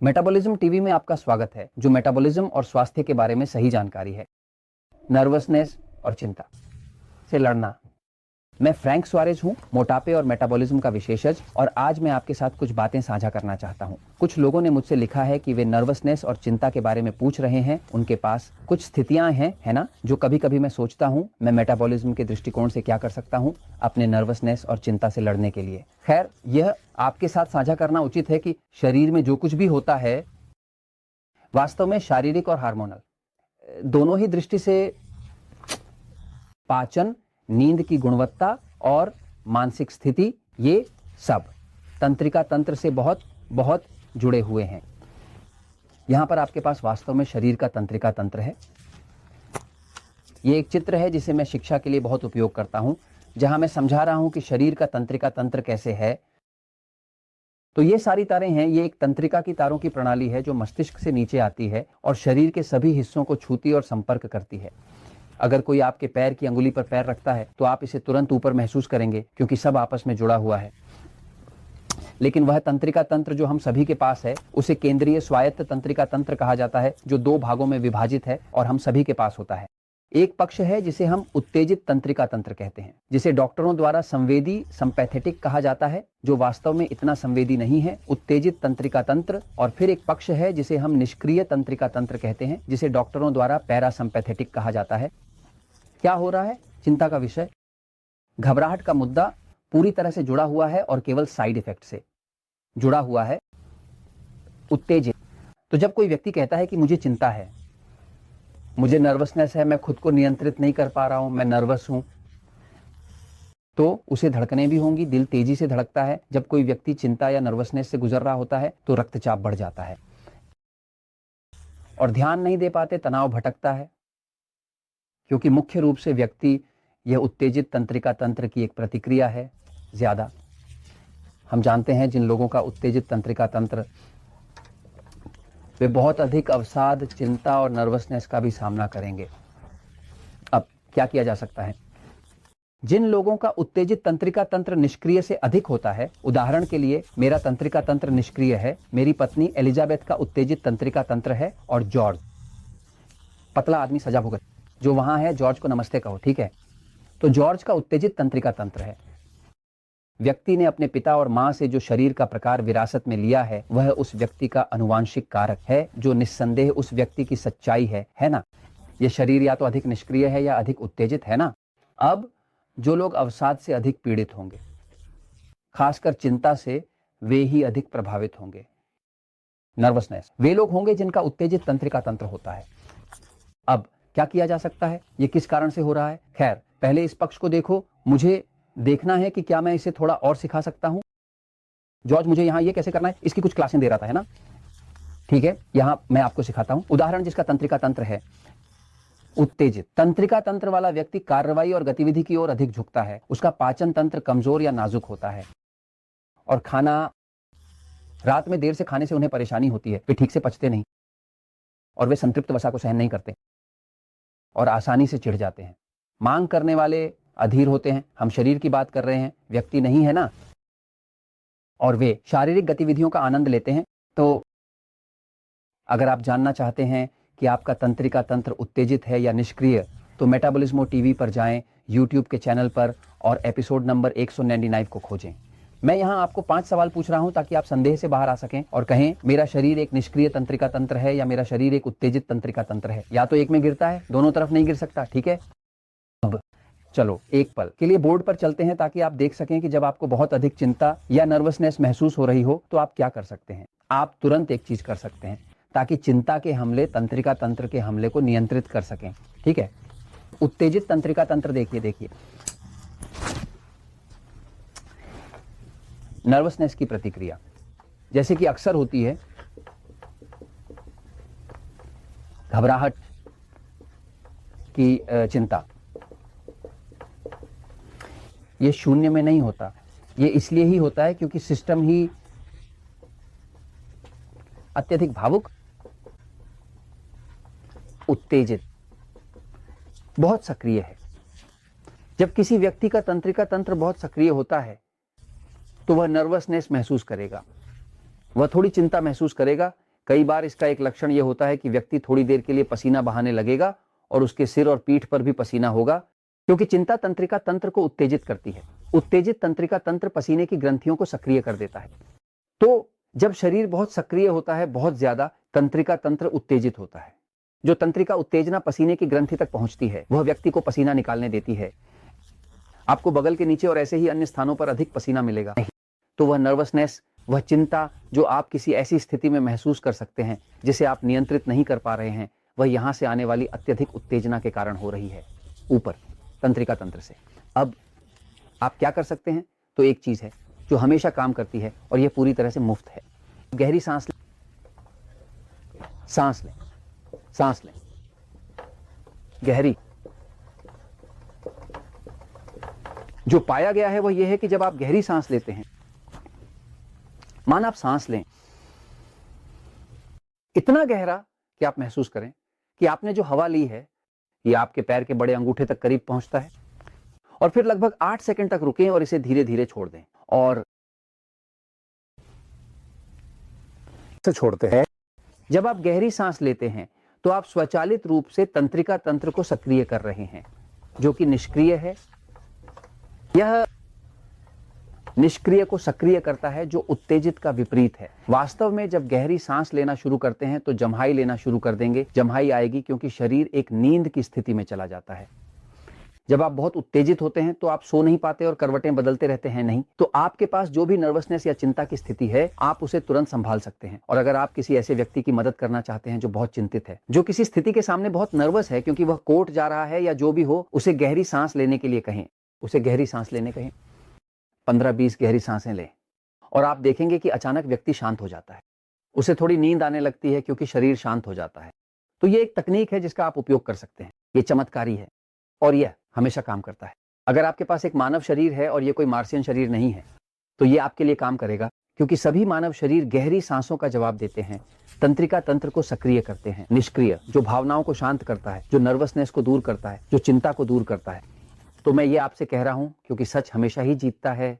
Metabolism TV में आपका स्वागत है, जो मेटाबॉलिज्म और स्वास्थ्य के बारे में सही जानकारी है। नर्वसनेस और चिंता से लड़ना। मैं फ्रैंक सुआरेज हूं, मोटापे और मेटाबॉलिज्म का विशेषज्ञ, और आज मैं आपके साथ कुछ बातें साझा करना चाहता हूं। कुछ लोगों ने मुझसे लिखा है कि वे नर्वसनेस और चिंता के बारे में पूछ रहे हैं। उनके पास कुछ स्थितियां हैं, है ना, जो कभी कभी मैं सोचता हूं मैं मेटाबॉलिज्म के दृष्टिकोण से क्या कर सकता हूं अपने नर्वसनेस और चिंता से लड़ने के लिए। खैर, यह आपके साथ साझा करना उचित है कि शरीर में जो कुछ भी होता है वास्तव में शारीरिक और हार्मोनल दोनों ही दृष्टि से पाचन, नींद की गुणवत्ता और मानसिक स्थिति, ये सब तंत्रिका तंत्र से बहुत बहुत जुड़े हुए हैं। यहां पर आपके पास वास्तव में शरीर का तंत्रिका तंत्र है। ये एक चित्र है जिसे मैं शिक्षा के लिए बहुत उपयोग करता हूं, जहां मैं समझा रहा हूं कि शरीर का तंत्रिका तंत्र कैसे है। तो ये सारी तारें हैं, ये एक तंत्रिका की तारों की प्रणाली है जो मस्तिष्क से नीचे आती है और शरीर के सभी हिस्सों को छूती और संपर्क करती है। अगर कोई आपके पैर की अंगुली पर पैर रखता है तो आप इसे तुरंत ऊपर महसूस करेंगे, क्योंकि सब आपस में जुड़ा हुआ है। लेकिन वह तंत्रिका तंत्र जो हम सभी के पास है उसे केंद्रीय स्वायत्त तंत्रिका तंत्र कहा जाता है, जो 2 भागों में विभाजित है और हम सभी के पास होता है। एक पक्ष है जिसे हम उत्तेजित तंत्रिका तंत्र कहते हैं, जिसे डॉक्टरों द्वारा संवेदी संपैथेटिक कहा जाता है, जो वास्तव में इतना संवेदी नहीं है, उत्तेजित तंत्रिका तंत्र। और फिर एक पक्ष है जिसे हम निष्क्रिय तंत्रिका तंत्र कहते हैं, जिसे डॉक्टरों द्वारा पैरासिम्पैथेटिक कहा जाता है। क्या हो रहा है? चिंता का विषय, घबराहट का मुद्दा पूरी तरह से जुड़ा हुआ है और केवल साइड इफेक्ट से जुड़ा हुआ है। उत्तेजित, तो जब कोई व्यक्ति कहता है कि मुझे चिंता है, मुझे नर्वसनेस है, मैं खुद को नियंत्रित नहीं कर पा रहा हूं, मैं नर्वस हूं, तो उसे धड़कनें भी होंगी, दिल तेजी से धड़कता है। जब कोई व्यक्ति चिंता या नर्वसनेस से गुजर रहा होता है तो रक्तचाप बढ़ जाता है और ध्यान नहीं दे पाते, तनाव भटकता है, क्योंकि मुख्य रूप से व्यक्ति यह उत्तेजित तंत्रिका तंत्र की एक प्रतिक्रिया है। ज्यादा हम जानते हैं जिन लोगों का उत्तेजित तंत्रिका तंत्र, वे बहुत अधिक अवसाद, चिंता और नर्वसनेस का भी सामना करेंगे। अब क्या किया जा सकता है? जिन लोगों का उत्तेजित तंत्रिका तंत्र निष्क्रिय से अधिक होता है, उदाहरण के लिए मेरा तंत्रिका तंत्र निष्क्रिय है, मेरी पत्नी एलिजाबेथ का उत्तेजित तंत्रिका तंत्र है, और जॉर्ज, पतला आदमी सजा भुगत जो वहां है, जॉर्ज को नमस्ते कहो, ठीक है? तो जॉर्ज का उत्तेजित तंत्रिका तंत्र है। व्यक्ति ने अपने पिता और मां से जो शरीर का प्रकार विरासत में लिया है, वह उस व्यक्ति का अनुवांशिक कारक है, जो निस्संदेह उस व्यक्ति की सच्चाई है ना? यह शरीर या तो अधिक निष्क्रिय है या अधिक उत्तेजित, है ना? अब जो लोग अवसाद से अधिक पीड़ित होंगे, खासकर चिंता से, वे ही अधिक प्रभावित होंगे। नर्वसनेस, वे लोग होंगे जिनका उत्तेजित तंत्रिका तंत्र होता है। अब क्या किया जा सकता है? ये किस कारण से हो रहा है? खैर, पहले इस पक्ष को देखो। मुझे देखना है कि क्या मैं इसे थोड़ा और सिखा सकता हूं। जॉर्ज, मुझे यहां ये कैसे करना है, इसकी कुछ क्लासें दे रहा था, है ना? ठीक है, यहां मैं आपको सिखाता हूं। उदाहरण जिसका तंत्रिका तंत्र है उत्तेजित, तंत्रिका तंत्र वाला व्यक्ति कार्रवाई और गतिविधि की ओर अधिक झुकता है। उसका पाचन तंत्र कमजोर या नाजुक होता है, और खाना, रात में देर से खाने से उन्हें परेशानी होती है, वे ठीक से पचते नहीं, और वे संतृप्त वसा को सहन नहीं करते और आसानी से चिढ़ जाते हैं। मांग करने वाले अधीर होते हैं। हम शरीर की बात कर रहे हैं, व्यक्ति नहीं, है ना? और वे शारीरिक गतिविधियों का आनंद लेते हैं। तो अगर आप जानना चाहते हैं कि आपका तंत्रिका तंत्र उत्तेजित है या निष्क्रिय, तो मेटाबॉलिज्मो टीवी पर जाएं, यूट्यूब के चैनल पर, और एपिसोड नंबर 199 को खोजें। मैं यहां आपको 5 सवाल पूछ रहा हूं ताकि आप संदेह से बाहर आ सकें और कहें मेरा शरीर एक निष्क्रिय तंत्रिका तंत्र है या मेरा शरीर एक उत्तेजित तंत्रिका तंत्र है। या तो एक में गिरता है, दोनों तरफ नहीं गिर सकता, ठीक है? अब चलो एक पल के लिए बोर्ड पर चलते हैं ताकि आप देख सकें कि जब आपको बहुत अधिक चिंता या नर्वसनेस महसूस हो रही हो तो आप क्या कर सकते हैं। आप तुरंत एक चीज कर सकते हैं ताकि चिंता के हमले तंत्रिका तंत्र के हमले को नियंत्रित कर सकें, ठीक है? उत्तेजित तंत्रिका तंत्र देखिए नर्वसनेस की प्रतिक्रिया जैसे कि अक्सर होती है, घबराहट की चिंता, ये शून्य में नहीं होता। ये इसलिए ही होता है क्योंकि सिस्टम ही अत्यधिक भावुक, उत्तेजित, बहुत सक्रिय है। जब किसी व्यक्ति का तंत्रिका तंत्र बहुत सक्रिय होता है तो वह नर्वसनेस महसूस करेगा, वह थोड़ी चिंता महसूस करेगा, कई बार इसका एक लक्षण यह होता है कि व्यक्ति थोड़ी देर के लिए पसीना बहाने लगेगा और उसके सिर और पीठ पर भी पसीना होगा, क्योंकि चिंता तंत्रिका तंत्र को उत्तेजित करती है। उत्तेजित तंत्रिका तंत्र पसीने की ग्रंथियों को सक्रिय कर देता है। तो जब शरीर बहुत सक्रिय होता है, बहुत ज्यादा, तंत्रिका तंत्र उत्तेजित होता है। जो तंत्रिका उत्तेजना पसीने की ग्रंथि तक पहुंचती है, वह व्यक्ति को पसीना निकालने देती है। आपको बगल के नीचे और ऐसे ही अन्य स्थानों पर अधिक पसीना मिलेगा, तो वह नर्वसनेस, वह चिंता जो आप किसी ऐसी स्थिति में महसूस कर सकते हैं जिसे आप नियंत्रित नहीं कर पा रहे हैं, वह यहां से आने वाली अत्यधिक उत्तेजना के कारण हो रही है, ऊपर तंत्रिका तंत्र से। अब आप क्या कर सकते हैं? तो एक चीज है जो हमेशा काम करती है और यह पूरी तरह से मुफ्त है। गहरी सांस लें, सांस लें, सांस लें, गहरी। जो पाया गया है वह यह है कि जब आप गहरी सांस लेते हैं, मान आप सांस लें इतना गहरा कि आप महसूस करें कि आपने जो हवा ली है यह आपके पैर के बड़े अंगूठे तक करीब पहुंचता है, और फिर लगभग 8 सेकंड तक रुकें और इसे धीरे धीरे छोड़ दें। और इसे छोड़ते हैं। जब आप गहरी सांस लेते हैं तो आप स्वचालित रूप से तंत्रिका तंत्र को सक्रिय कर रहे हैं, जो कि निष्क्रिय है। यह निष्क्रिय को सक्रिय करता है, जो उत्तेजित का विपरीत है। वास्तव में जब गहरी सांस लेना शुरू करते हैं तो जम्हाई लेना शुरू कर देंगे। जम्हाई आएगी क्योंकि शरीर एक नींद की स्थिति में चला जाता है। जब आप बहुत उत्तेजित होते हैं तो आप सो नहीं पाते और करवटें बदलते रहते हैं, नहीं। तो आपके पास जो भी नर्वसनेस या चिंता की स्थिति है, आप उसे तुरंत संभाल सकते हैं। और अगर आप किसी ऐसे व्यक्ति की मदद करना चाहते हैं जो बहुत चिंतित है, जो किसी स्थिति के सामने बहुत नर्वस है क्योंकि वह कोर्ट जा रहा है या जो भी हो, उसे गहरी सांस लेने के लिए कहें। उसे गहरी सांस लेने कहें, 15-20 गहरी सांसें लें, और आप देखेंगे कि अचानक व्यक्ति शांत हो जाता है। उसे थोड़ी नींद आने लगती है क्योंकि शरीर शांत हो जाता है। तो ये एक तकनीक है जिसका आप उपयोग कर सकते हैं। ये चमत्कारी है और यह हमेशा काम करता है। अगर आपके पास एक मानव शरीर है और ये कोई मार्शियन शरीर नहीं है, तो ये आपके लिए काम करेगा, क्योंकि सभी मानव शरीर गहरी सांसों का जवाब देते हैं, तंत्रिका तंत्र को सक्रिय करते हैं। निष्क्रिय, जो भावनाओं को शांत करता है, जो नर्वसनेस को दूर करता है, जो चिंता को दूर करता है। तो मैं ये आपसे कह रहा हूं क्योंकि सच हमेशा ही जीतता है।